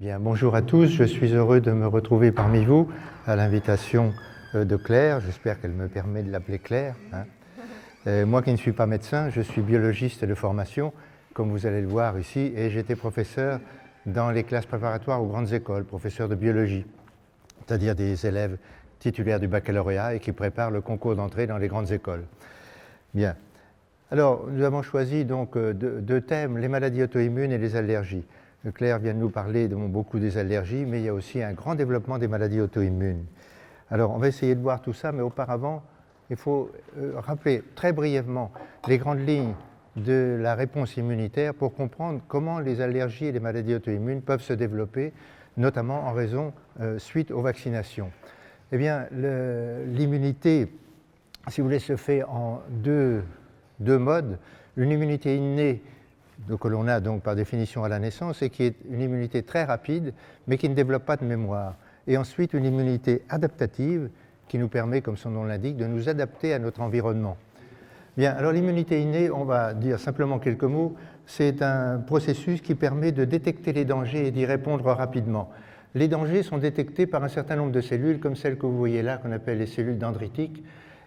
Bien, bonjour à tous, je suis heureux de me retrouver parmi vous à l'invitation de Claire. J'espère qu'elle me permet de l'appeler Claire. Moi qui ne suis pas médecin, je suis biologiste de formation, comme vous allez le voir ici, et j'étais professeur dans les classes préparatoires aux grandes écoles, professeur de biologie, c'est-à-dire des élèves titulaires du baccalauréat et qui préparent le concours d'entrée dans les grandes écoles. Bien. Alors, nous avons choisi donc deux thèmes, les maladies auto-immunes et les allergies. Claire vient de nous parler de beaucoup des allergies, mais il y a aussi un grand développement des maladies auto-immunes. Alors, on va essayer de voir tout ça, mais auparavant, il faut rappeler très brièvement les grandes lignes de la réponse immunitaire pour comprendre comment les allergies et les maladies auto-immunes peuvent se développer, notamment en raison suite aux vaccinations. Eh bien, l'immunité, si vous voulez, se fait en deux modes. Une immunité innée, que l'on a donc par définition à la naissance, et qui est une immunité très rapide, mais qui ne développe pas de mémoire. Et ensuite, une immunité adaptative, qui nous permet, comme son nom l'indique, de nous adapter à notre environnement. Bien, alors l'immunité innée, on va dire simplement quelques mots, c'est un processus qui permet de détecter les dangers et d'y répondre rapidement. Les dangers sont détectés par un certain nombre de cellules, comme celles que vous voyez là, qu'on appelle les cellules dendritiques,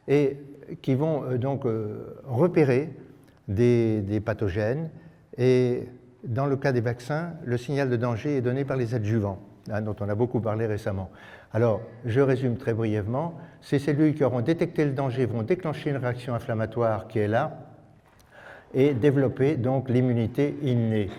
et qui vont donc repérer des pathogènes. Et dans le cas des vaccins, le signal de danger est donné par les adjuvants, dont on a beaucoup parlé récemment. Alors, je résume très brièvement. Ces cellules qui auront détecté le danger vont déclencher une réaction inflammatoire qui est là et développer donc l'immunité innée.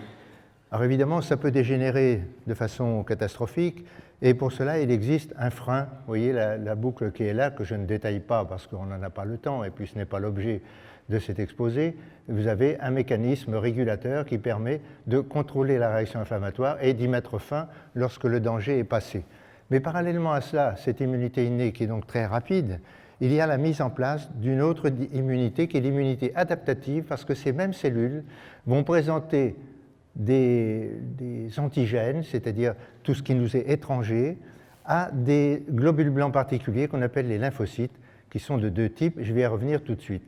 Alors évidemment, ça peut dégénérer de façon catastrophique, et pour cela, il existe un frein. Vous voyez la boucle qui est là, que je ne détaille pas parce qu'on n'en a pas le temps, et puis ce n'est pas l'objet de cet exposé. Vous avez un mécanisme régulateur qui permet de contrôler la réaction inflammatoire et d'y mettre fin lorsque le danger est passé. Mais parallèlement à cela, cette immunité innée qui est donc très rapide, il y a la mise en place d'une autre immunité qui est l'immunité adaptative, parce que ces mêmes cellules vont présenter des antigènes, c'est-à-dire tout ce qui nous est étranger, à des globules blancs particuliers qu'on appelle les lymphocytes, qui sont de deux types. Je vais y revenir tout de suite.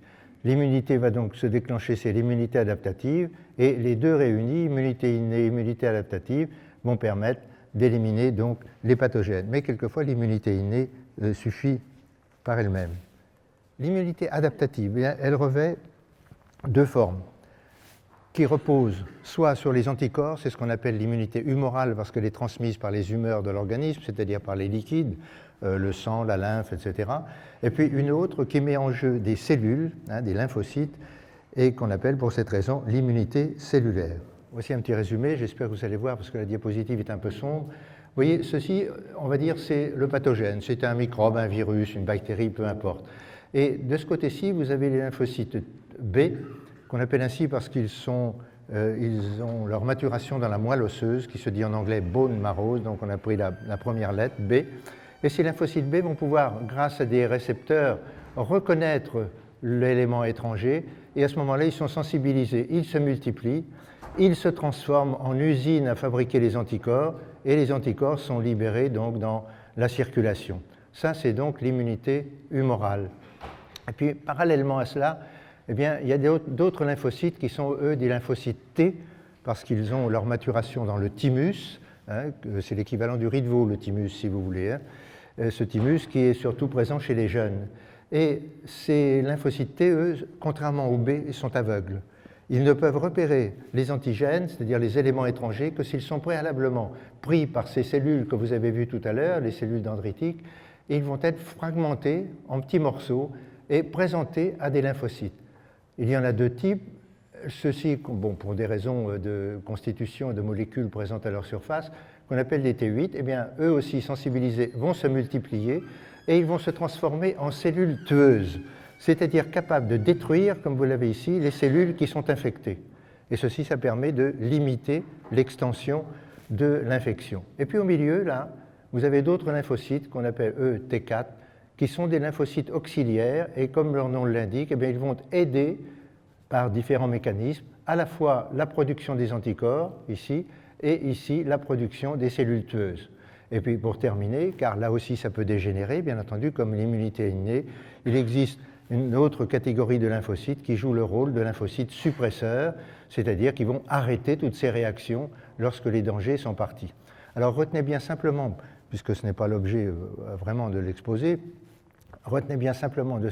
L'immunité va donc se déclencher, c'est l'immunité adaptative, et les deux réunis, immunité innée et immunité adaptative, vont permettre d'éliminer donc les pathogènes. Mais quelquefois, l'immunité innée suffit par elle-même. L'immunité adaptative, elle revêt deux formes, qui reposent soit sur les anticorps, c'est ce qu'on appelle l'immunité humorale, parce qu'elle est transmise par les humeurs de l'organisme, c'est-à-dire par les liquides, le sang, la lymphe, etc. Et puis une autre qui met en jeu des cellules, des lymphocytes, et qu'on appelle pour cette raison l'immunité cellulaire. Voici un petit résumé, j'espère que vous allez voir, parce que la diapositive est un peu sombre. Vous voyez, ceci, on va dire, c'est le pathogène. C'est un microbe, un virus, une bactérie, peu importe. Et de ce côté-ci, vous avez les lymphocytes B, qu'on appelle ainsi parce qu'ils ont leur maturation dans la moelle osseuse, qui se dit en anglais bone marrow, donc on a pris la première lettre, B. Et ces lymphocytes B vont pouvoir, grâce à des récepteurs, reconnaître l'élément étranger, et à ce moment-là, ils sont sensibilisés, ils se multiplient, ils se transforment en usines à fabriquer les anticorps, et les anticorps sont libérés donc dans la circulation. Ça, c'est donc l'immunité humorale. Et puis, parallèlement à cela, eh bien, il y a d'autres lymphocytes qui sont, eux, des lymphocytes T, parce qu'ils ont leur maturation dans le thymus, c'est l'équivalent du riz de veau, le thymus, si vous voulez, ce thymus qui est surtout présent chez les jeunes. Et ces lymphocytes T, eux, contrairement aux B, ils sont aveugles. Ils ne peuvent repérer les antigènes, c'est-à-dire les éléments étrangers, que s'ils sont préalablement pris par ces cellules que vous avez vues tout à l'heure, les cellules dendritiques, et ils vont être fragmentés en petits morceaux et présentés à des lymphocytes. Il y en a deux types. Ceux-ci, bon, pour des raisons de constitution de molécules présentes à leur surface, qu'on appelle des T8, eh bien, eux aussi sensibilisés vont se multiplier et ils vont se transformer en cellules tueuses, c'est-à-dire capables de détruire, comme vous l'avez ici, les cellules qui sont infectées. Et ceci, ça permet de limiter l'extension de l'infection. Et puis au milieu, là, vous avez d'autres lymphocytes qu'on appelle, eux, T4, qui sont des lymphocytes auxiliaires et comme leur nom l'indique, eh bien, ils vont aider par différents mécanismes, à la fois la production des anticorps, ici, et ici, la production des cellules tueuses. Et puis, pour terminer, car là aussi ça peut dégénérer, bien entendu, comme l'immunité innée, il existe une autre catégorie de lymphocytes qui jouent le rôle de lymphocytes suppresseurs, c'est-à-dire qui vont arrêter toutes ces réactions lorsque les dangers sont partis. Alors retenez bien simplement, puisque ce n'est pas l'objet vraiment de l'exposé, retenez bien simplement de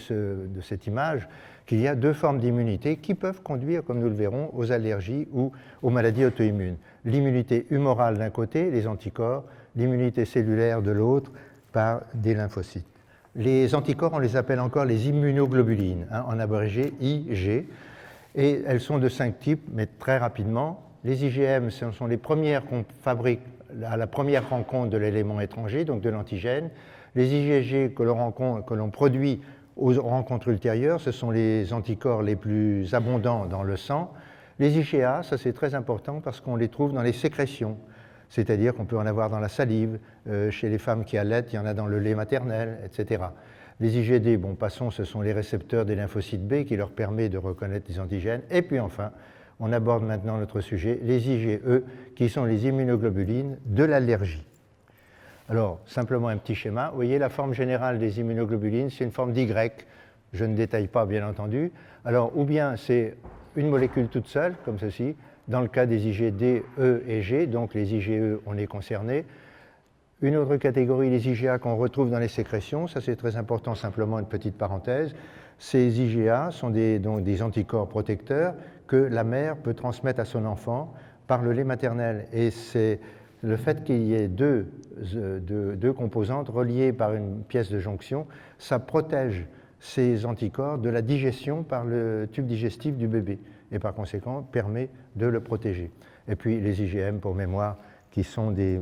cette image qu'il y a deux formes d'immunité qui peuvent conduire, comme nous le verrons, aux allergies ou aux maladies auto-immunes. L'immunité humorale d'un côté, les anticorps, l'immunité cellulaire de l'autre par des lymphocytes. Les anticorps, on les appelle encore les immunoglobulines, en abrégé IG, et elles sont de 5 types, mais très rapidement. Les IgM, ce sont les premières qu'on fabrique à la première rencontre de l'élément étranger, donc de l'antigène. Les IgG que l'on produit aux rencontres ultérieures, ce sont les anticorps les plus abondants dans le sang. Les IgA, ça c'est très important parce qu'on les trouve dans les sécrétions, c'est-à-dire qu'on peut en avoir dans la salive, chez les femmes qui allaitent, il y en a dans le lait maternel, etc. Les IgD, bon, passons, ce sont les récepteurs des lymphocytes B qui leur permettent de reconnaître les antigènes. Et puis enfin, on aborde maintenant notre sujet, les IgE, qui sont les immunoglobulines de l'allergie. Alors, simplement un petit schéma. Vous voyez, la forme générale des immunoglobulines, c'est une forme d'Y. Je ne détaille pas, bien entendu. Alors, ou bien c'est une molécule toute seule, comme ceci, dans le cas des IgD, E et G, donc les IgE, on est concernés. Une autre catégorie, les IgA qu'on retrouve dans les sécrétions, ça c'est très important, simplement une petite parenthèse. Ces IgA sont donc des anticorps protecteurs que la mère peut transmettre à son enfant par le lait maternel. Et c'est le fait qu'il y ait deux composantes reliées par une pièce de jonction, ça protège ces anticorps de la digestion par le tube digestif du bébé et par conséquent permet de le protéger. Et puis les IgM, pour mémoire, qui sont des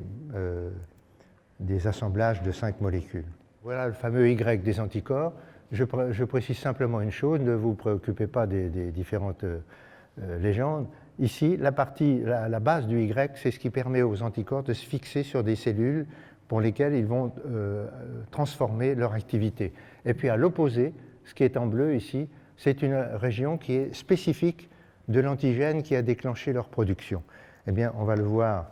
assemblages de 5 molécules. Voilà le fameux Y des anticorps. Je précise simplement une chose, ne vous préoccupez pas des différentes légendes. Ici, la base du Y, c'est ce qui permet aux anticorps de se fixer sur des cellules pour lesquelles ils vont transformer leur activité. Et puis à l'opposé, ce qui est en bleu ici, c'est une région qui est spécifique de l'antigène qui a déclenché leur production. Eh bien, on va le voir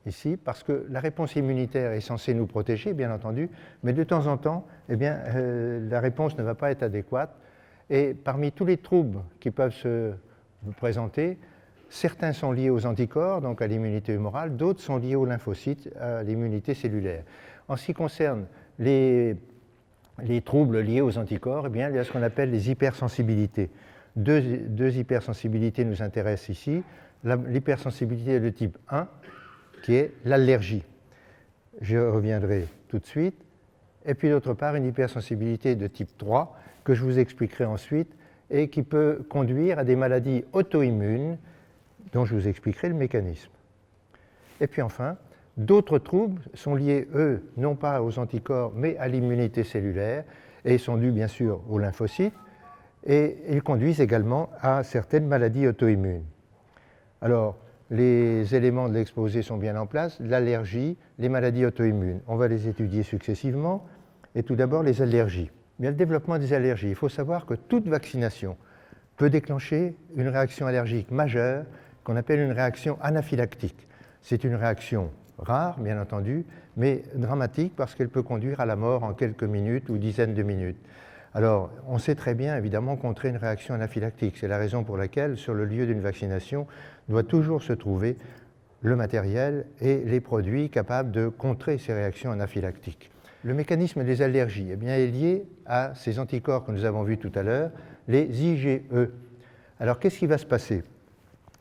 ici, parce que la réponse immunitaire est censée nous protéger, bien entendu, mais de temps en temps, eh bien, la réponse ne va pas être adéquate. Et parmi tous les troubles qui peuvent se présenter, certains sont liés aux anticorps, donc à l'immunité humorale, d'autres sont liés aux lymphocytes, à l'immunité cellulaire. En ce qui concerne les troubles liés aux anticorps, eh bien, il y a ce qu'on appelle les hypersensibilités. Deux hypersensibilités nous intéressent ici. L'hypersensibilité de type 1, qui est l'allergie. Je reviendrai tout de suite. Et puis d'autre part, une hypersensibilité de type 3, que je vous expliquerai ensuite, et qui peut conduire à des maladies auto-immunes, dont je vous expliquerai le mécanisme. Et puis enfin, d'autres troubles sont liés, eux, non pas aux anticorps, mais à l'immunité cellulaire, et sont dus bien sûr aux lymphocytes, et ils conduisent également à certaines maladies auto-immunes. Alors, les éléments de l'exposé sont bien en place, l'allergie, les maladies auto-immunes. On va les étudier successivement, et tout d'abord les allergies. Bien, le développement des allergies, il faut savoir que toute vaccination peut déclencher une réaction allergique majeure qu'on appelle une réaction anaphylactique. C'est une réaction rare, bien entendu, mais dramatique parce qu'elle peut conduire à la mort en quelques minutes ou dizaines de minutes. Alors, on sait très bien, évidemment, contrer une réaction anaphylactique. C'est la raison pour laquelle, sur le lieu d'une vaccination, doit toujours se trouver le matériel et les produits capables de contrer ces réactions anaphylactiques. Le mécanisme des allergies eh bien, est lié à ces anticorps que nous avons vus tout à l'heure, les IgE. Alors, qu'est-ce qui va se passer?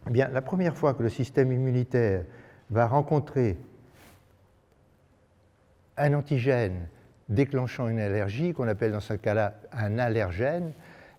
Eh bien, la première fois que le système immunitaire va rencontrer un antigène déclenchant une allergie, qu'on appelle dans ce cas-là un allergène,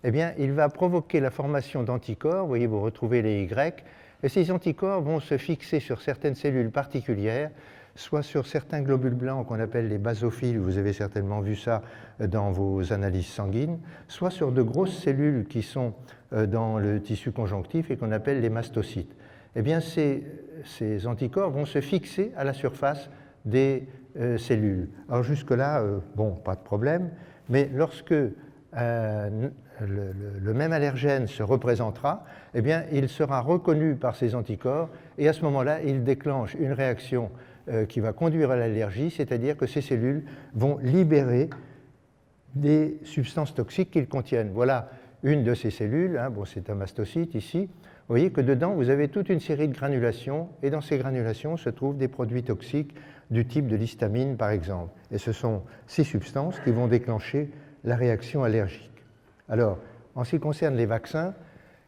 eh bien, il va provoquer la formation d'anticorps. Vous voyez, vous retrouvez les Y, et ces anticorps vont se fixer sur certaines cellules particulières, soit sur certains globules blancs qu'on appelle les basophiles, vous avez certainement vu ça dans vos analyses sanguines, soit sur de grosses cellules qui sont dans le tissu conjonctif et qu'on appelle les mastocytes. Eh bien, ces anticorps vont se fixer à la surface des cellules. Alors jusque-là, bon, pas de problème, mais lorsque le même allergène se représentera, eh bien, il sera reconnu par ces anticorps et à ce moment-là, il déclenche une réaction qui va conduire à l'allergie, c'est-à-dire que ces cellules vont libérer des substances toxiques qu'ils contiennent. Voilà une de ces cellules, bon, c'est un mastocyte ici. voyez que dedans, vous avez toute une série de granulations, et dans ces granulations se trouvent des produits toxiques du type de l'histamine, par exemple. Et ce sont ces substances qui vont déclencher la réaction allergique. Alors, en ce qui concerne les vaccins,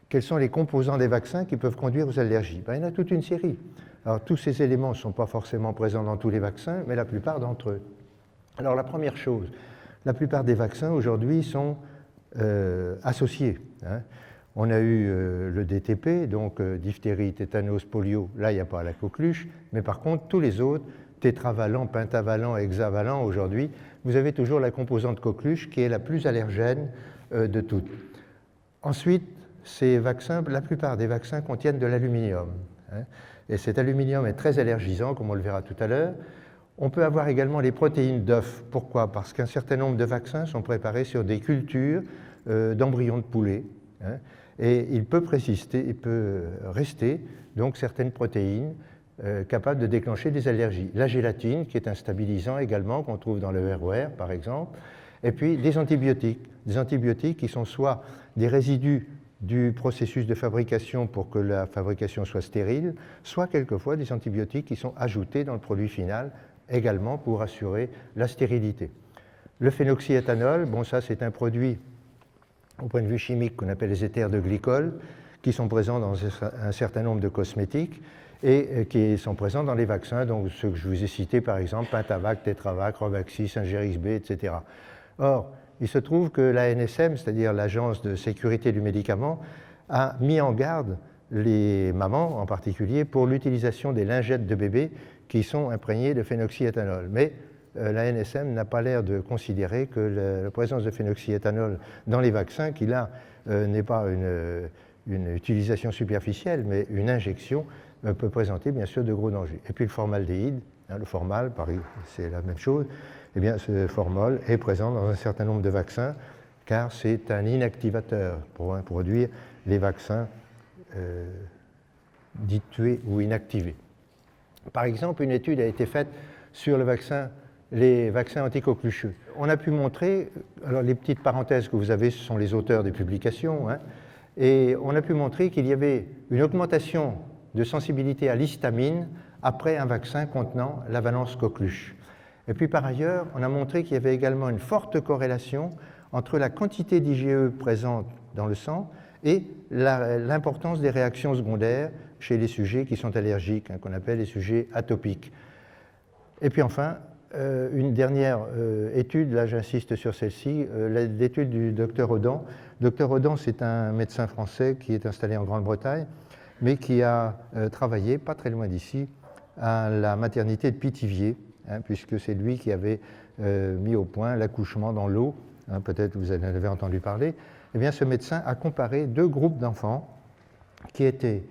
quels sont les composants des vaccins qui peuvent conduire aux allergies? Il y en a toute une série. Alors, tous ces éléments ne sont pas forcément présents dans tous les vaccins, mais la plupart d'entre eux. Alors, la première chose, la plupart des vaccins aujourd'hui sont associés. On a eu le DTP, donc diphtérie, tétanos, polio, là il n'y a pas la coqueluche, mais par contre tous les autres, tétravalent, pentavalent, hexavalent, aujourd'hui, vous avez toujours la composante coqueluche qui est la plus allergène de toutes. Ensuite, ces vaccins, la plupart des vaccins contiennent de l'aluminium. Et cet aluminium est très allergisant, comme on le verra tout à l'heure. On peut avoir également les protéines d'œufs. Pourquoi? Parce qu'un certain nombre de vaccins sont préparés sur des cultures d'embryons de poulet. Et il peut rester donc certaines protéines capables de déclencher des allergies. La gélatine, qui est un stabilisant également, qu'on trouve dans le ROR, par exemple. Et puis des antibiotiques qui sont soit des résidus du processus de fabrication pour que la fabrication soit stérile, soit quelquefois des antibiotiques qui sont ajoutés dans le produit final, également pour assurer la stérilité. Le phénoxyéthanol, bon ça c'est un produit au point de vue chimique qu'on appelle les éthers de glycol, qui sont présents dans un certain nombre de cosmétiques et qui sont présents dans les vaccins, donc ceux que je vous ai cités par exemple, Pentavac, Tetravac, Rovaxi, Ingerix-B, etc. Or, il se trouve que l'ANSM, c'est-à-dire l'Agence de sécurité du médicament, a mis en garde les mamans en particulier pour l'utilisation des lingettes de bébés qui sont imprégnées de phénoxyéthanol. Mais l'ANSM n'a pas l'air de considérer que la présence de phénoxyéthanol dans les vaccins, qui là n'est pas une utilisation superficielle, mais une injection, peut présenter bien sûr de gros dangers. Et puis le formaldéhyde, le formal, c'est la même chose, eh bien ce formol est présent dans un certain nombre de vaccins, car c'est un inactivateur pour produire les vaccins dits tués ou inactivés. Par exemple, une étude a été faite sur les vaccins anticoquelucheux. On a pu montrer, alors les petites parenthèses que vous avez, ce sont les auteurs des publications, et on a pu montrer qu'il y avait une augmentation de sensibilité à l'histamine après un vaccin contenant la valence coqueluche. Et puis par ailleurs, on a montré qu'il y avait également une forte corrélation entre la quantité d'IgE présente dans le sang et l'importance des réactions secondaires chez les sujets qui sont allergiques, qu'on appelle les sujets atopiques. Et puis enfin, une dernière étude, là j'insiste sur celle-ci, l'étude du docteur Audin. Docteur Audin, c'est un médecin français qui est installé en Grande-Bretagne, mais qui a travaillé, pas très loin d'ici, à la maternité de Pithiviers, puisque c'est lui qui avait mis au point l'accouchement dans l'eau, peut-être vous en avez entendu parler. Eh bien, ce médecin a comparé deux groupes d'enfants qui étaient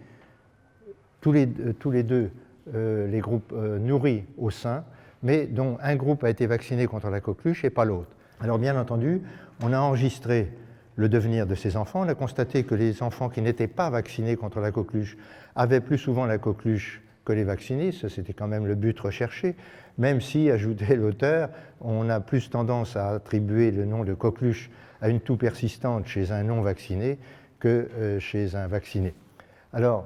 tous les deux les groupes nourris au sein, mais dont un groupe a été vacciné contre la coqueluche et pas l'autre. Alors bien entendu, on a enregistré le devenir de ces enfants. On a constaté que les enfants qui n'étaient pas vaccinés contre la coqueluche avaient plus souvent la coqueluche que les vaccinés. Ça, c'était quand même le but recherché, même si, ajoutait l'auteur, on a plus tendance à attribuer le nom de coqueluche à une toux persistante chez un non-vacciné que chez un vacciné. Alors,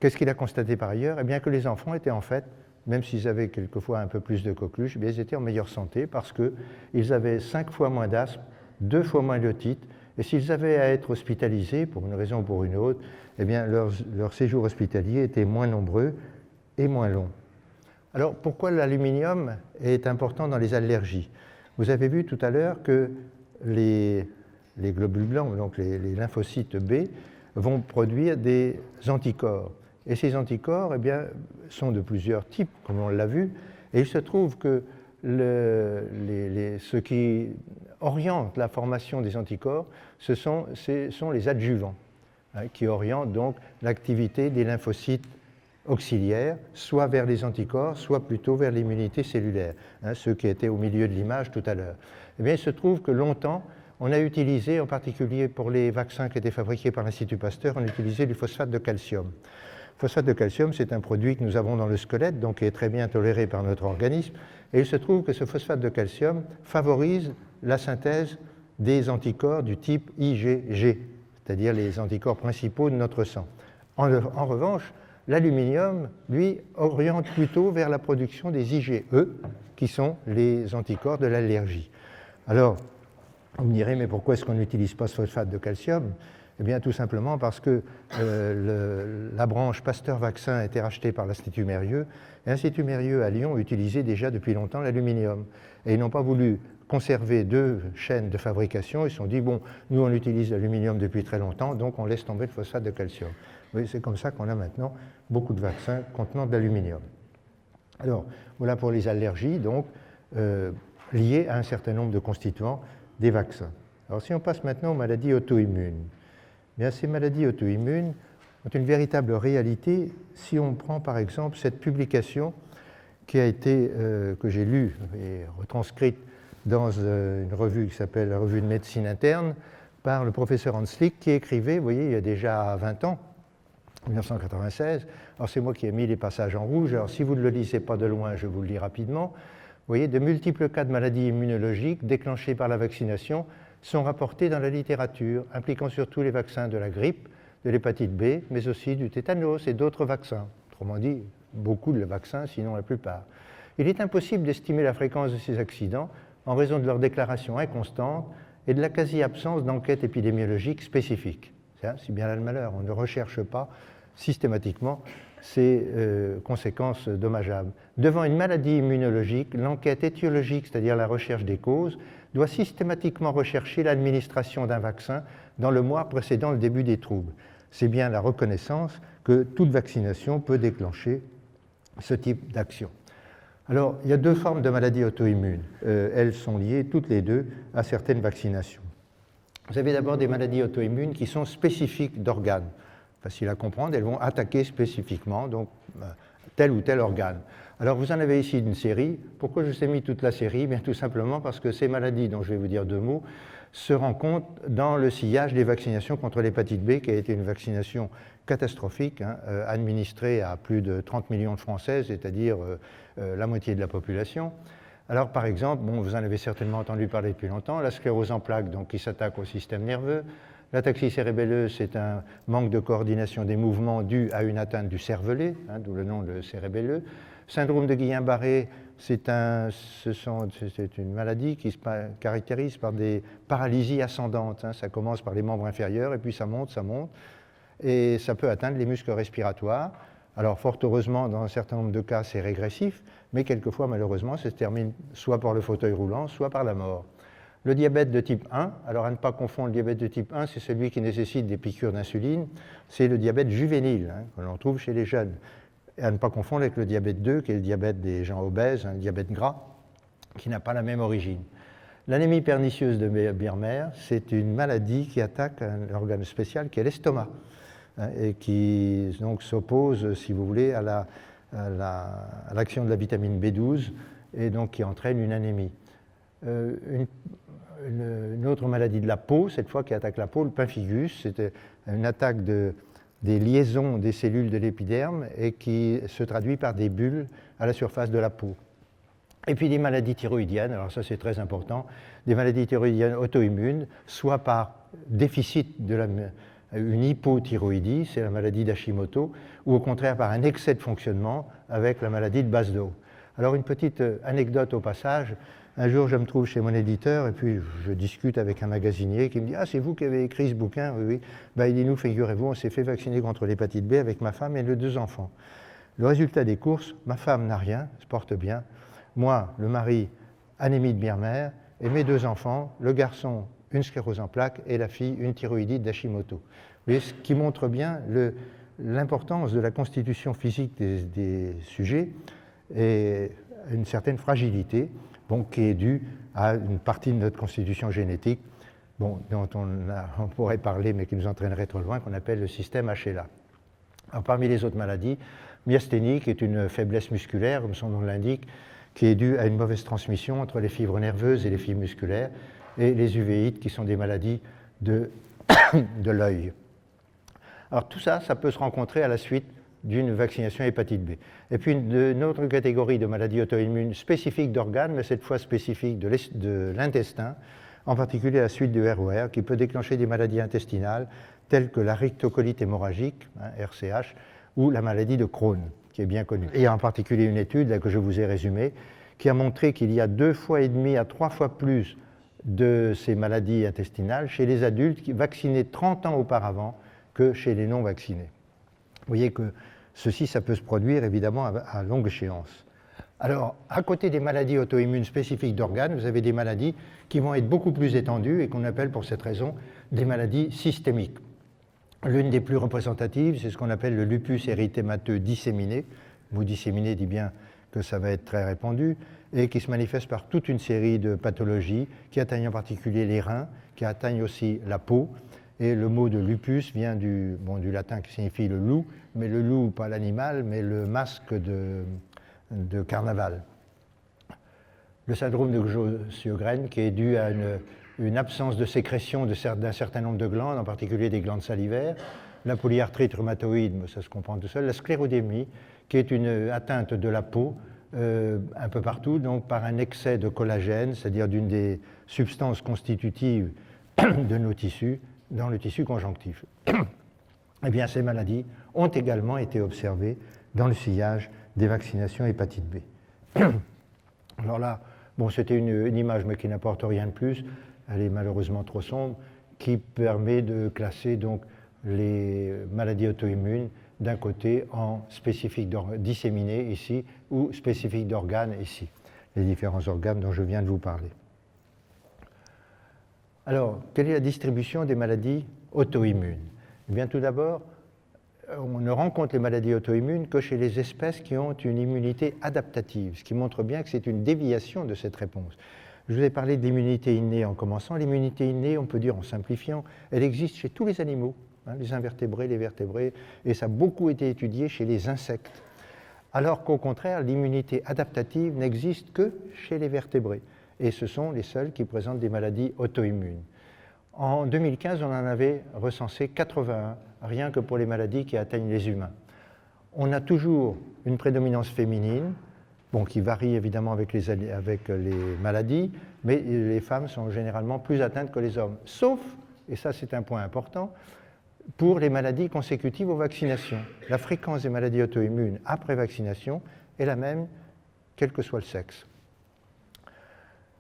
qu'est-ce qu'il a constaté par ailleurs? Eh bien que les enfants étaient en fait, même s'ils avaient quelquefois un peu plus de coqueluche, eh bien, ils étaient en meilleure santé parce qu'ils avaient 5 fois moins d'asthme, 2 fois moins d'otite, et s'ils avaient à être hospitalisés pour une raison ou pour une autre, eh bien leur séjour hospitalier était moins nombreux et moins long. Alors pourquoi l'aluminium est important dans les allergies? Vous avez vu tout à l'heure que les globules blancs, donc les lymphocytes B, vont produire des anticorps. Et ces anticorps, eh bien, sont de plusieurs types, comme on l'a vu, et il se trouve que ce qui oriente la formation des anticorps, ce sont les adjuvants, qui orientent donc l'activité des lymphocytes auxiliaires, soit vers les anticorps, soit plutôt vers l'immunité cellulaire, ceux qui étaient au milieu de l'image tout à l'heure. Eh bien, il se trouve que longtemps, on a utilisé, en particulier pour les vaccins qui étaient fabriqués par l'Institut Pasteur, on utilisait du phosphate de calcium. Le phosphate de calcium, c'est un produit que nous avons dans le squelette, donc qui est très bien toléré par notre organisme, et il se trouve que ce phosphate de calcium favorise la synthèse des anticorps du type IgG, c'est-à-dire les anticorps principaux de notre sang. En revanche, l'aluminium, lui, oriente plutôt vers la production des IgE, qui sont les anticorps de l'allergie. Alors, vous me direz, mais pourquoi est-ce qu'on n'utilise pas ce phosphate de calcium? Eh bien, tout simplement parce que la branche Pasteur-Vaccin a été rachetée par l'Institut Mérieux, et l'Institut Mérieux à Lyon utilisait déjà depuis longtemps l'aluminium. Et ils n'ont pas voulu conserver deux chaînes de fabrication, ils se sont dit, bon, nous on utilise l'aluminium depuis très longtemps, donc on laisse tomber le phosphate de calcium. Oui, c'est comme ça qu'on a maintenant beaucoup de vaccins contenant de l'aluminium. Alors, voilà pour les allergies, donc, liées à un certain nombre de constituants des vaccins. Alors, si on passe maintenant aux maladies auto-immunes, bien, ces maladies auto-immunes ont une véritable réalité si on prend par exemple cette publication qui a été, que j'ai lue et retranscrite dans une revue qui s'appelle la Revue de médecine interne par le professeur Hanslick qui écrivait, vous voyez, il y a déjà 20 ans, 1996. Alors c'est moi qui ai mis les passages en rouge. Alors si vous ne le lisez pas de loin, je vous le lis rapidement. Vous voyez, de multiples cas de maladies immunologiques déclenchées par la vaccination sont rapportés dans la littérature, impliquant surtout les vaccins de la grippe, de l'hépatite B, mais aussi du tétanos et d'autres vaccins. Autrement dit, beaucoup de vaccins, sinon la plupart. Il est impossible d'estimer la fréquence de ces accidents en raison de leur déclaration inconstante et de la quasi-absence d'enquêtes épidémiologiques spécifiques. C'est bien là le malheur, on ne recherche pas systématiquement ces conséquences dommageables. Devant une maladie immunologique, l'enquête étiologique, c'est-à-dire la recherche des causes, doit systématiquement rechercher l'administration d'un vaccin dans le mois précédant le début des troubles. C'est bien la reconnaissance que toute vaccination peut déclencher ce type d'action. Alors, il y a deux formes de maladies auto-immunes. Elles sont liées toutes les deux à certaines vaccinations. Vous avez d'abord des maladies auto-immunes qui sont spécifiques d'organes. Facile à comprendre, elles vont attaquer spécifiquement donc, tel ou tel organe. Alors vous en avez ici une série. Pourquoi je vous ai mis toute la série? Bien tout simplement parce que ces maladies dont je vais vous dire deux mots se rencontrent dans le sillage des vaccinations contre l'hépatite B, qui a été une vaccination catastrophique, administrée à plus de 30 millions de Français, c'est-à-dire la moitié de la population. Alors par exemple, bon, vous en avez certainement entendu parler depuis longtemps, la sclérose en plaques donc, qui s'attaque au système nerveux. L'ataxie cérébelleuse, c'est un manque de coordination des mouvements dû à une atteinte du cervelet, d'où le nom de cérébelleux. Syndrome de Guillain-Barré, c'est une maladie qui se caractérise par des paralysies ascendantes. Ça commence par les membres inférieurs et puis ça monte, et ça peut atteindre les muscles respiratoires. Alors fort heureusement, dans un certain nombre de cas, c'est régressif, mais quelquefois, malheureusement, ça se termine soit par le fauteuil roulant, soit par la mort. Le diabète de type 1, alors à ne pas confondre le diabète de type 1, c'est celui qui nécessite des piqûres d'insuline, c'est le diabète juvénile, que l'on trouve chez les jeunes. Et à ne pas confondre avec le diabète 2, qui est le diabète des gens obèses, un diabète gras, qui n'a pas la même origine. L'anémie pernicieuse de Birmer, c'est une maladie qui attaque un organe spécial qui est l'estomac, et qui donc s'oppose, si vous voulez, à l'action de la vitamine B12, et donc qui entraîne une anémie. Une autre maladie de la peau, cette fois qui attaque la peau, le pemphigus, c'est une attaque des liaisons des cellules de l'épiderme et qui se traduit par des bulles à la surface de la peau. Et puis des maladies thyroïdiennes, alors ça c'est très important, des maladies thyroïdiennes auto-immunes, soit par déficit de une hypothyroïdie, c'est la maladie d'Hashimoto, ou au contraire par un excès de fonctionnement avec la maladie de Basedow. Alors une petite anecdote au passage. Un jour, je me trouve chez mon éditeur et puis je discute avec un magasinier qui me dit « Ah, c'est vous qui avez écrit ce bouquin ?» Oui, oui. Ben, il dit « Nous, figurez-vous, on s'est fait vacciner contre l'hépatite B avec ma femme et les deux enfants. Le résultat des courses, ma femme n'a rien, se porte bien. Moi, le mari, anémie de Birmer, et mes deux enfants, le garçon, une sclérose en plaques et la fille, une thyroïdite d'Hashimoto. » Vous voyez, ce qui montre bien l'importance de la constitution physique des sujets et une certaine fragilité. Bon, qui est due à une partie de notre constitution génétique, bon, dont on pourrait parler, mais qui nous entraînerait trop loin, qu'on appelle le système HLA. Alors, parmi les autres maladies, myasthénie, qui est une faiblesse musculaire, comme son nom l'indique, qui est due à une mauvaise transmission entre les fibres nerveuses et les fibres musculaires, et les uvéites, qui sont des maladies de l'œil. Alors tout ça, ça peut se rencontrer à la suite d'une vaccination hépatite B. Et puis une autre catégorie de maladies auto-immunes spécifiques d'organes, mais cette fois spécifiques de l'intestin, en particulier à la suite du ROR, qui peut déclencher des maladies intestinales telles que la rectocolite hémorragique, RCH, ou la maladie de Crohn, qui est bien connue. Et en particulier une étude là, que je vous ai résumée, qui a montré qu'il y a 2,5 fois à 3 fois plus de ces maladies intestinales chez les adultes vaccinés 30 ans auparavant que chez les non-vaccinés. Vous voyez que ceci, ça peut se produire évidemment à longue échéance. Alors, à côté des maladies auto-immunes spécifiques d'organes, vous avez des maladies qui vont être beaucoup plus étendues et qu'on appelle pour cette raison des maladies systémiques. L'une des plus représentatives, c'est ce qu'on appelle le lupus érythémateux disséminé. Le mot disséminé dit bien que ça va être très répandu, et qui se manifeste par toute une série de pathologies qui atteignent en particulier les reins, qui atteignent aussi la peau. Et le mot de lupus vient du latin qui signifie le loup, mais le loup, pas l'animal, mais le masque de carnaval. Le syndrome de Sjogren, qui est dû à une absence de sécrétion d'un certain nombre de glandes, en particulier des glandes salivaires, la polyarthrite rhumatoïde, ça se comprend tout seul, la sclérodémie, qui est une atteinte de la peau un peu partout, donc par un excès de collagène, c'est-à-dire d'une des substances constitutives de nos tissus, dans le tissu conjonctif. Eh bien, ces maladies ont également été observées dans le sillage des vaccinations hépatite B. Alors là, bon, c'était une image, mais qui n'apporte rien de plus, elle est malheureusement trop sombre, qui permet de classer donc les maladies auto-immunes d'un côté en spécifiques disséminés ici ou spécifiques d'organes ici, les différents organes dont je viens de vous parler. Alors, quelle est la distribution des maladies auto-immunes? Eh bien, tout d'abord, on ne rencontre les maladies auto-immunes que chez les espèces qui ont une immunité adaptative, ce qui montre bien que c'est une déviation de cette réponse. Je vous ai parlé de l'immunité innée en commençant. L'immunité innée, on peut dire en simplifiant, elle existe chez tous les animaux, les invertébrés, les vertébrés, et ça a beaucoup été étudié chez les insectes. Alors qu'au contraire, l'immunité adaptative n'existe que chez les vertébrés, et ce sont les seuls qui présentent des maladies auto-immunes. En 2015, on en avait recensé 81, rien que pour les maladies qui atteignent les humains. On a toujours une prédominance féminine, bon, qui varie évidemment avec les maladies, mais les femmes sont généralement plus atteintes que les hommes, sauf, et ça c'est un point important, pour les maladies consécutives aux vaccinations. La fréquence des maladies auto-immunes après vaccination est la même, quel que soit le sexe.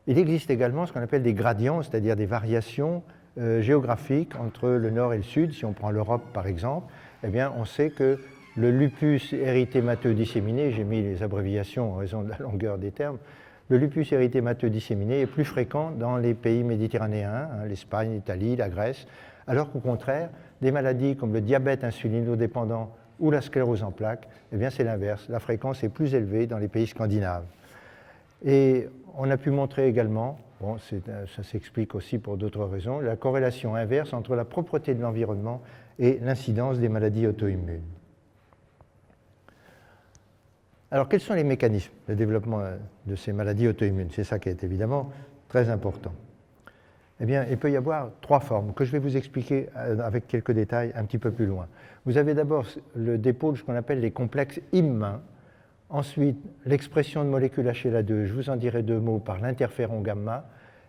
Il existe également ce qu'on appelle des gradients, c'est-à-dire des variations géographiques entre le nord et le sud. Si on prend l'Europe par exemple, eh bien, on sait que le lupus érythémateux disséminé, j'ai mis les abréviations en raison de la longueur des termes, le lupus érythémateux disséminé est plus fréquent dans les pays méditerranéens, l'Espagne, l'Italie, la Grèce, alors qu'au contraire, des maladies comme le diabète insulinodépendant ou la sclérose en plaques, eh bien c'est l'inverse, la fréquence est plus élevée dans les pays scandinaves. Et on a pu montrer également, bon, ça s'explique aussi pour d'autres raisons, la corrélation inverse entre la propreté de l'environnement et l'incidence des maladies auto-immunes. Alors, quels sont les mécanismes de développement de ces maladies auto-immunes? C'est ça qui est évidemment très important. Eh bien, il peut y avoir 3 formes que je vais vous expliquer avec quelques détails un petit peu plus loin. Vous avez d'abord le dépôt de ce qu'on appelle les complexes immuns. Ensuite, l'expression de molécules HLA2, je vous en dirai 2 mots, par l'interféron gamma,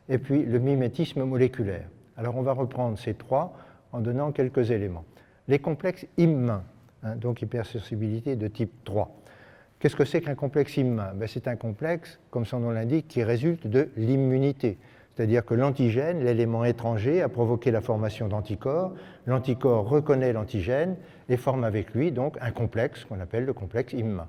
et puis le mimétisme moléculaire. Alors, on va reprendre ces 3 en donnant quelques éléments. Les complexes immuns, donc hypersensibilité de type 3. Qu'est-ce que c'est qu'un complexe immun? C'est un complexe, comme son nom l'indique, qui résulte de l'immunité. C'est-à-dire que l'antigène, l'élément étranger, a provoqué la formation d'anticorps. L'anticorps reconnaît l'antigène et forme avec lui donc un complexe qu'on appelle le complexe immun.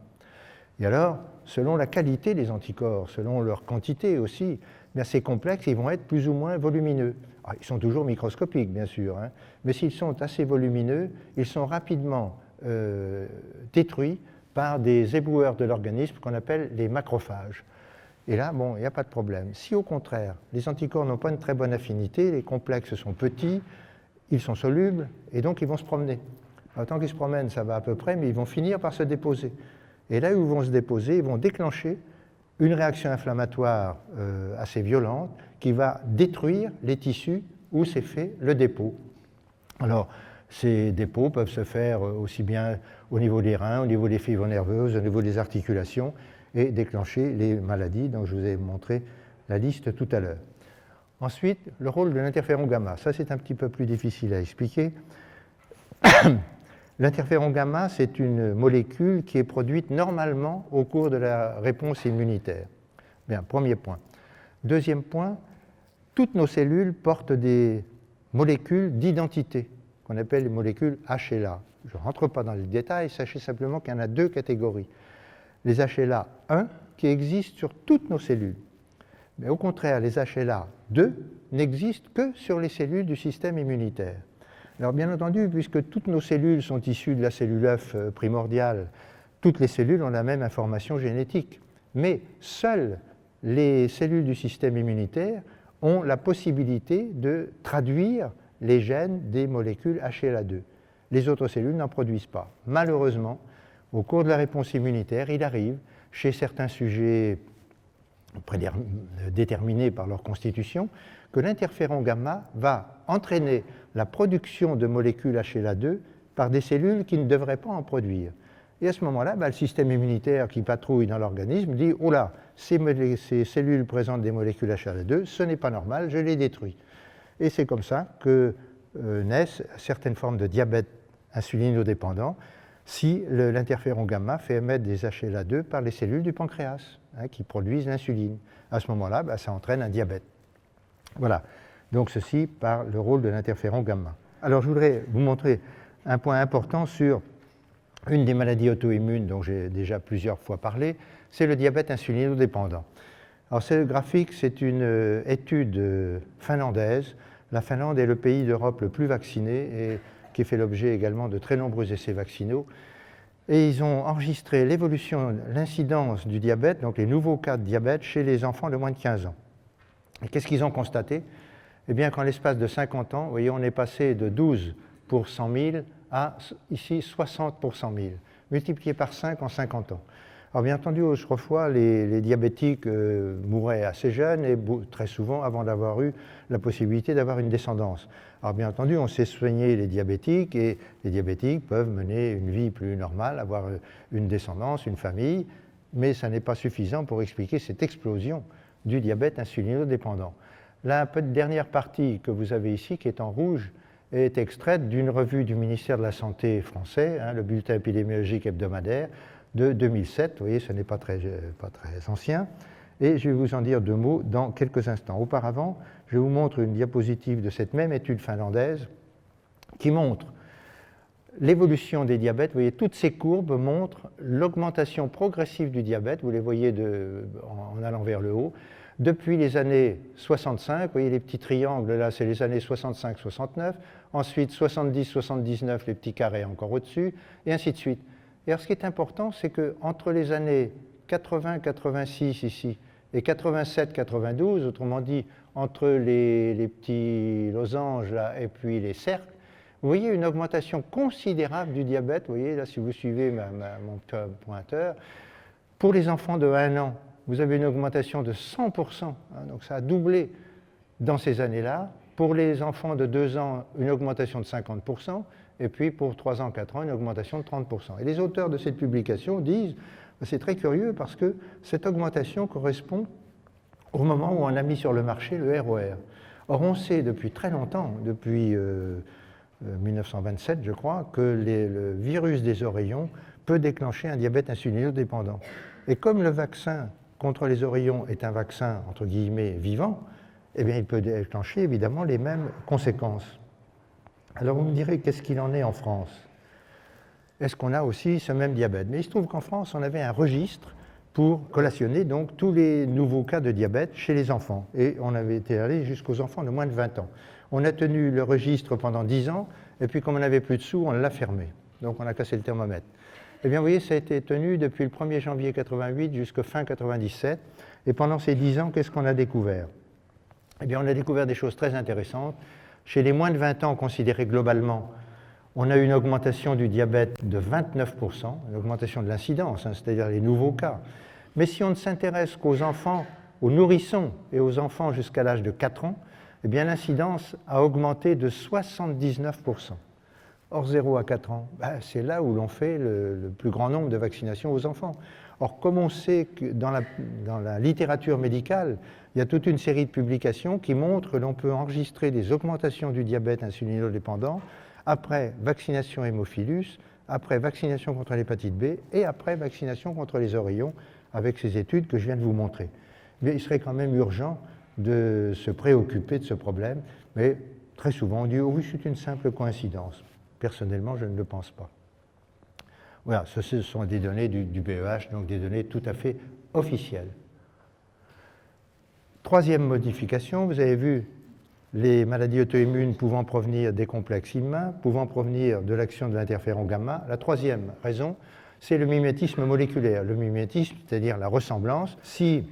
Et alors, selon la qualité des anticorps, selon leur quantité aussi, bien ces complexes ils vont être plus ou moins volumineux. Alors, ils sont toujours microscopiques, bien sûr, mais s'ils sont assez volumineux, ils sont rapidement détruits par des éboueurs de l'organisme qu'on appelle les macrophages. Et là, bon, il n'y a pas de problème. Si au contraire, les anticorps n'ont pas une très bonne affinité, les complexes sont petits, ils sont solubles, et donc ils vont se promener. Alors, tant qu'ils se promènent, ça va à peu près, mais ils vont finir par se déposer. Et là où ils vont se déposer, ils vont déclencher une réaction inflammatoire assez violente qui va détruire les tissus où s'est fait le dépôt. Alors, ces dépôts peuvent se faire aussi bien au niveau des reins, au niveau des fibres nerveuses, au niveau des articulations, et déclencher les maladies dont je vous ai montré la liste tout à l'heure. Ensuite, le rôle de l'interféron gamma. Ça, c'est un petit peu plus difficile à expliquer. L'interféron gamma, c'est une molécule qui est produite normalement au cours de la réponse immunitaire. Bien, premier point. Deuxième point, toutes nos cellules portent des molécules d'identité, qu'on appelle les molécules HLA. Je ne rentre pas dans les détails, sachez simplement qu'il y en a deux catégories. Les HLA-1 qui existent sur toutes nos cellules. Mais au contraire, les HLA-2 n'existent que sur les cellules du système immunitaire. Alors bien entendu, puisque toutes nos cellules sont issues de la cellule œuf primordiale, toutes les cellules ont la même information génétique. Mais seules les cellules du système immunitaire ont la possibilité de traduire les gènes des molécules HLA-2. Les autres cellules n'en produisent pas. Malheureusement, au cours de la réponse immunitaire, il arrive, chez certains sujets déterminés par leur constitution, que l'interféron gamma va entraîner la production de molécules HLA-2 par des cellules qui ne devraient pas en produire. Et à ce moment-là, le système immunitaire qui patrouille dans l'organisme dit « Oh là, ces cellules présentent des molécules HLA-2, ce n'est pas normal, je les détruis ». Et c'est comme ça que naissent certaines formes de diabète insulinodépendant si l'interféron gamma fait émettre des HLA-2 par les cellules du pancréas qui produisent l'insuline. À ce moment-là, ça entraîne un diabète. Voilà, donc ceci par le rôle de l'interféron gamma. Alors je voudrais vous montrer un point important sur une des maladies auto-immunes dont j'ai déjà plusieurs fois parlé, c'est le diabète insulinodépendant. Alors ce graphique, c'est une étude finlandaise. La Finlande est le pays d'Europe le plus vacciné et qui fait l'objet également de très nombreux essais vaccinaux. Et ils ont enregistré l'évolution, l'incidence du diabète, donc les nouveaux cas de diabète chez les enfants de moins de 15 ans. Et qu'est-ce qu'ils ont constaté? Eh bien, qu'en l'espace de 50 ans, vous voyez, on est passé de 12 pour 100 000 à, ici, 60 pour 100 000, multiplié par 5 en 50 ans. Alors, bien entendu, autrefois, les diabétiques mouraient assez jeunes et très souvent avant d'avoir eu la possibilité d'avoir une descendance. Alors, bien entendu, on sait soigner les diabétiques et les diabétiques peuvent mener une vie plus normale, avoir une descendance, une famille, mais ça n'est pas suffisant pour expliquer cette explosion du diabète insulinodépendant. La dernière partie que vous avez ici, qui est en rouge, est extraite d'une revue du ministère de la Santé français, le bulletin épidémiologique hebdomadaire de 2007. Vous voyez, ce n'est pas très ancien. Et je vais vous en dire deux mots dans quelques instants. Auparavant, je vous montre une diapositive de cette même étude finlandaise qui montre l'évolution des diabètes. Vous voyez, toutes ces courbes montrent l'augmentation progressive du diabète. Vous les voyez en allant vers le haut. Depuis les années 65, vous voyez les petits triangles là, c'est les années 65-69. Ensuite, 70-79, les petits carrés encore au-dessus, et ainsi de suite. Et alors, ce qui est important, c'est qu'entre les années 80-86 ici et 87-92, autrement dit, entre les petits losanges là, et puis les cercles, vous voyez une augmentation considérable du diabète. Vous voyez là, si vous suivez mon pointeur, pour les enfants de 1 an, vous avez une augmentation de 100%, donc ça a doublé dans ces années-là. Pour les enfants de 2 ans, une augmentation de 50%, et puis pour 3 ans, 4 ans, une augmentation de 30%. Et les auteurs de cette publication disent, c'est très curieux parce que cette augmentation correspond au moment où on a mis sur le marché le ROR. Or, on sait depuis très longtemps, depuis 1927 je crois, que le virus des oreillons peut déclencher un diabète insulinodépendant. Et comme le vaccin contre les oreillons est un vaccin, entre guillemets, vivant, eh bien, il peut déclencher évidemment les mêmes conséquences. Alors vous me direz, qu'est-ce qu'il en est en France? Est-ce qu'on a aussi ce même diabète? Mais il se trouve qu'en France, on avait un registre pour collationner donc tous les nouveaux cas de diabète chez les enfants. Et on avait été allé jusqu'aux enfants de moins de 20 ans. On a tenu le registre pendant 10 ans, et puis comme on n'avait plus de sous, on l'a fermé. Donc on a cassé le thermomètre. Eh bien, vous voyez, ça a été tenu depuis le 1er janvier 88 jusqu'à fin 97. Et pendant ces 10 ans, qu'est-ce qu'on a découvert? Eh bien, on a découvert des choses très intéressantes. Chez les moins de 20 ans, considérés globalement, on a eu une augmentation du diabète de 29%, une augmentation de l'incidence, c'est-à-dire les nouveaux cas. Mais si on ne s'intéresse qu'aux enfants, aux nourrissons et aux enfants jusqu'à l'âge de 4 ans, eh bien, l'incidence a augmenté de 79%. Or, 0 à 4 ans, c'est là où l'on fait le plus grand nombre de vaccinations aux enfants. Or, comme on sait que dans la littérature médicale, il y a toute une série de publications qui montrent que l'on peut enregistrer des augmentations du diabète insulinodépendant après vaccination hémophilus, après vaccination contre l'hépatite B et après vaccination contre les oreillons avec ces études que je viens de vous montrer. Mais il serait quand même urgent de se préoccuper de ce problème, mais très souvent on dit « oh oui, c'est une simple coïncidence ». Personnellement, je ne le pense pas. Voilà, ce sont des données du BEH, donc des données tout à fait officielles. Troisième modification, vous avez vu les maladies auto-immunes pouvant provenir des complexes immuns, pouvant provenir de l'action de l'interféron gamma. La troisième raison, c'est le mimétisme moléculaire. Le mimétisme, c'est-à-dire la ressemblance. Si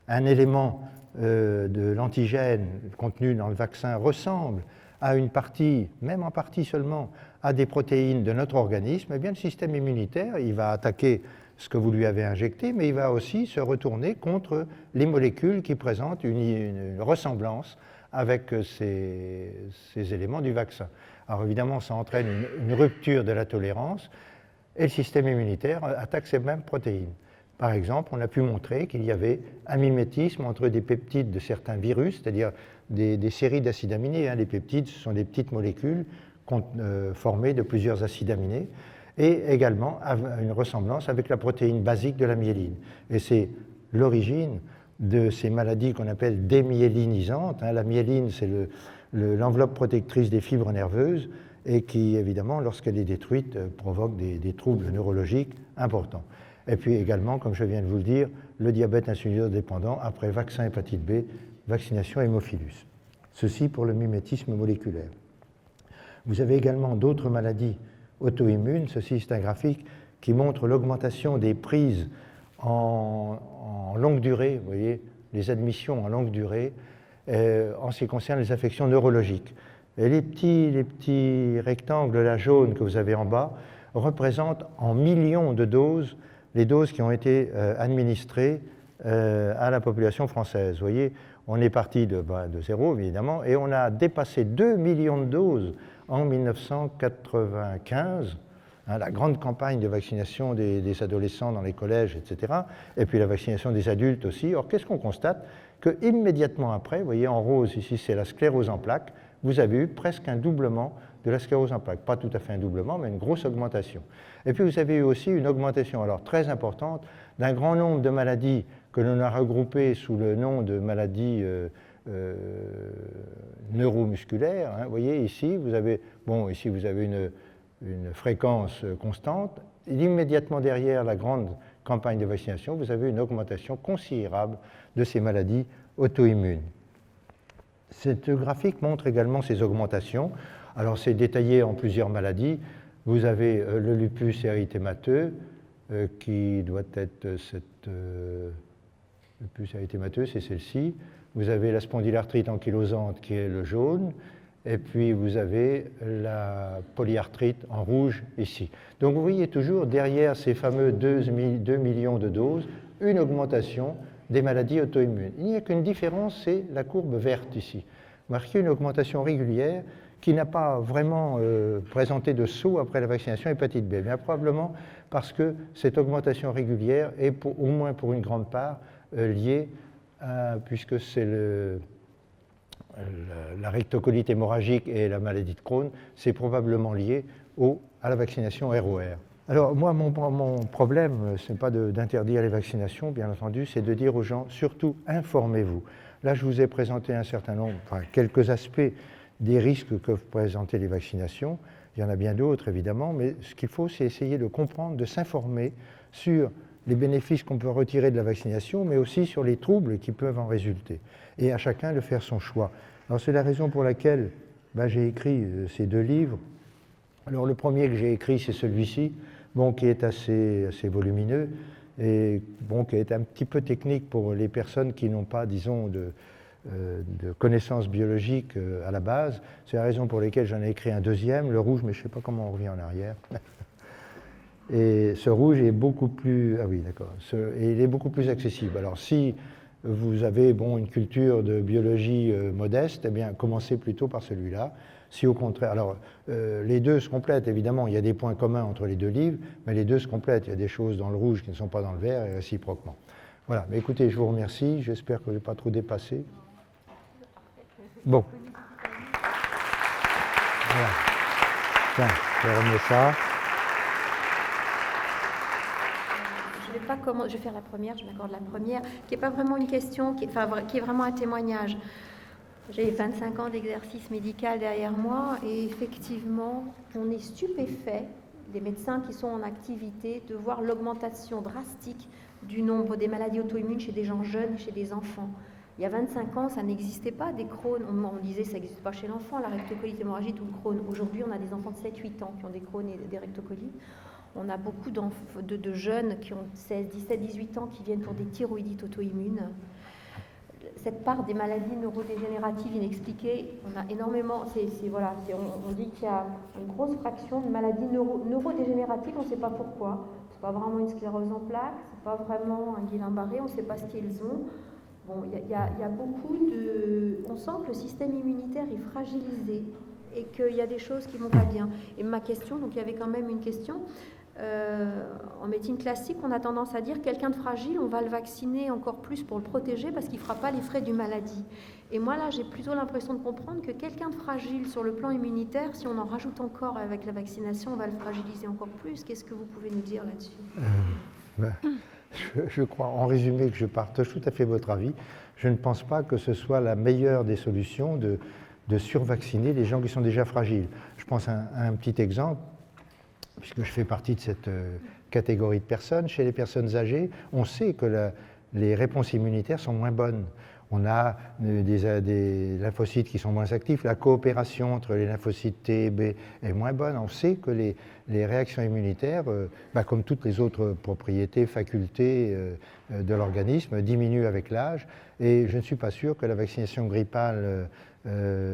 un élément de l'antigène contenu dans le vaccin ressemble à une partie, même en partie seulement, à des protéines de notre organisme, eh bien le système immunitaire, il va attaquer ce que vous lui avez injecté, mais il va aussi se retourner contre les molécules qui présentent une ressemblance avec ces éléments du vaccin. Alors évidemment, ça entraîne une rupture de la tolérance et le système immunitaire attaque ces mêmes protéines. Par exemple, on a pu montrer qu'il y avait un mimétisme entre des peptides de certains virus, c'est-à-dire des séries d'acides aminés. Les peptides, ce sont des petites molécules formées de plusieurs acides aminés, et également une ressemblance avec la protéine basique de la myéline. Et c'est l'origine de ces maladies qu'on appelle démyélinisantes. La myéline, c'est l'enveloppe protectrice des fibres nerveuses et qui, évidemment, lorsqu'elle est détruite, provoque des troubles neurologiques importants. Et puis également, comme je viens de vous le dire, le diabète insulinodépendant après vaccin hépatite B, vaccination hémophilus. Ceci pour le mimétisme moléculaire. Vous avez également d'autres maladies auto-immunes. Ceci, c'est un graphique qui montre l'augmentation des prises en longue durée, vous voyez, les admissions en longue durée, en ce qui concerne les affections neurologiques. Et les petits rectangles là, jaunes que vous avez en bas représentent en millions de doses les doses qui ont été administrées à la population française. Vous voyez, on est parti de zéro, évidemment, et on a dépassé 2 millions de doses en 1995, la grande campagne de vaccination des adolescents dans les collèges, etc., et puis la vaccination des adultes aussi. Or, qu'est-ce qu'on constate? Qu'immédiatement après, vous voyez en rose, ici c'est la sclérose en plaques, vous avez eu presque un doublement de la sclérose en plaques. Pas tout à fait un doublement, mais une grosse augmentation. Et puis vous avez eu aussi une augmentation, alors très importante, d'un grand nombre de maladies que l'on a regroupées sous le nom de maladies neuromusculaires. Vous voyez, ici, vous avez une fréquence constante. Et immédiatement derrière la grande campagne de vaccination, vous avez une augmentation considérable de ces maladies auto-immunes. Cette graphique montre également ces augmentations. Alors, c'est détaillé en plusieurs maladies. Vous avez le lupus érythémateux, qui doit être lupus érythémateux, c'est celle-ci. Vous avez la spondylarthrite ankylosante, qui est le jaune. Et puis, vous avez la polyarthrite en rouge, ici. Donc, vous voyez toujours, derrière ces fameux 2 millions de doses, une augmentation des maladies auto-immunes. Il n'y a qu'une différence, c'est la courbe verte, ici. Marquée une augmentation régulière qui n'a pas vraiment présenté de saut après la vaccination hépatite B, mais probablement parce que cette augmentation régulière est, au moins pour une grande part, liée, puisque c'est la rectocolite hémorragique et la maladie de Crohn, c'est probablement lié à la vaccination ROR. Alors moi, mon problème, ce n'est pas d'interdire les vaccinations, bien entendu, c'est de dire aux gens, surtout, informez-vous. Là, je vous ai présenté un certain nombre, quelques aspects des risques que peuvent présenter les vaccinations. Il y en a bien d'autres, évidemment, mais ce qu'il faut, c'est essayer de comprendre, de s'informer sur les bénéfices qu'on peut retirer de la vaccination, mais aussi sur les troubles qui peuvent en résulter. Et à chacun de faire son choix. Alors, c'est la raison pour laquelle j'ai écrit ces 2 livres. Alors, le premier que j'ai écrit, c'est celui-ci, qui est assez volumineux et qui est un petit peu technique pour les personnes qui n'ont pas, disons, de connaissances biologiques à la base. C'est la raison pour laquelle j'en ai écrit un deuxième, le rouge, mais je ne sais pas comment on revient en arrière. Et ce rouge est beaucoup plus... Ah oui, d'accord. Il est beaucoup plus accessible. Alors, si vous avez une culture de biologie modeste, eh bien, commencez plutôt par celui-là. Si au contraire... Alors, les deux se complètent, évidemment. Il y a des points communs entre les 2 livres, mais les deux se complètent. Il y a des choses dans le rouge qui ne sont pas dans le vert, et réciproquement. Voilà. Mais écoutez, je vous remercie. J'espère que je n'ai pas trop dépassé. Bon. Voilà. Tiens, je remets ça. Je vais faire la première, je m'accorde la première, qui n'est pas vraiment une question, qui est vraiment un témoignage. J'ai 25 ans d'exercice médical derrière moi et effectivement, on est stupéfait, les médecins qui sont en activité, de voir l'augmentation drastique du nombre des maladies auto-immunes chez des gens jeunes, chez des enfants. Il y a 25 ans, ça n'existait pas, des Crohn. On disait que ça n'existe pas chez l'enfant, la rectocolite hémorragique ou le Crohn. Aujourd'hui, on a des enfants de 7-8 ans qui ont des Crohn et des rectocolites. On a beaucoup de jeunes qui ont 16, 17, 18 ans qui viennent pour des thyroïdites auto-immunes. Cette part des maladies neurodégénératives inexpliquées, on a énormément, on dit qu'il y a une grosse fraction de maladies neurodégénératives, on ne sait pas pourquoi. C'est pas vraiment une sclérose en plaques, c'est pas vraiment un Guillain-Barré, on ne sait pas ce qu'ils ont. Bon, il y a beaucoup de... On sent que le système immunitaire est fragilisé et qu'il y a des choses qui ne vont pas bien. Et ma question, donc il y avait quand même une question... en médecine classique, on a tendance à dire quelqu'un de fragile, on va le vacciner encore plus pour le protéger parce qu'il ne fera pas les frais d'une maladie. Et moi là, j'ai plutôt l'impression de comprendre que quelqu'un de fragile sur le plan immunitaire, si on en rajoute encore avec la vaccination, on va le fragiliser encore plus. Qu'est-ce que vous pouvez nous dire là-dessus? Je crois, en résumé, que je partage tout à fait votre avis. Je ne pense pas que ce soit la meilleure des solutions de survacciner les gens qui sont déjà fragiles. Je pense à un petit exemple. Puisque je fais partie de cette catégorie de personnes, chez les personnes âgées, on sait que les réponses immunitaires sont moins bonnes. On a des lymphocytes qui sont moins actifs, la coopération entre les lymphocytes T et B est moins bonne. On sait que les réactions immunitaires, comme toutes les autres propriétés, facultés de l'organisme, diminuent avec l'âge. Et je ne suis pas sûr que la vaccination grippale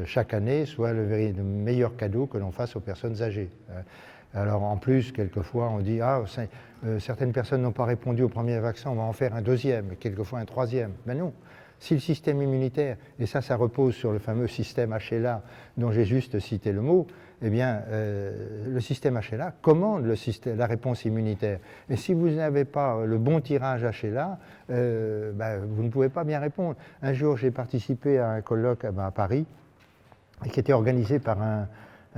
chaque année soit le meilleur cadeau que l'on fasse aux personnes âgées. Alors en plus, quelquefois, on dit « certaines personnes n'ont pas répondu au premier vaccin, on va en faire un deuxième, et quelquefois un troisième ». Mais non, si le système immunitaire, et ça repose sur le fameux système HLA dont j'ai juste cité le mot, eh bien, le système HLA commande la réponse immunitaire. Et si vous n'avez pas le bon tirage HLA, vous ne pouvez pas bien répondre. Un jour, j'ai participé à un colloque à Paris, qui était organisé par un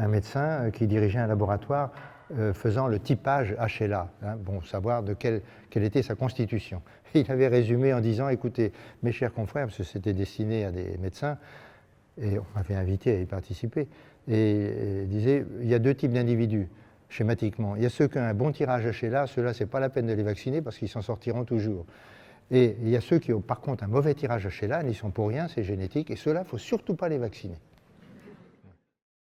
médecin qui dirigeait un laboratoire faisant le typage HLA, pour savoir de quelle était sa constitution. Et il avait résumé en disant « Écoutez, mes chers confrères », parce que c'était destiné à des médecins, et on m'avait invité à y participer, et il disait « Il y a deux types d'individus, schématiquement. Il y a ceux qui ont un bon tirage HLA, ceux-là, ce n'est pas la peine de les vacciner parce qu'ils s'en sortiront toujours. Et il y a ceux qui ont par contre un mauvais tirage HLA, ils n'y sont pour rien, c'est génétique, et ceux-là, il ne faut surtout pas les vacciner. »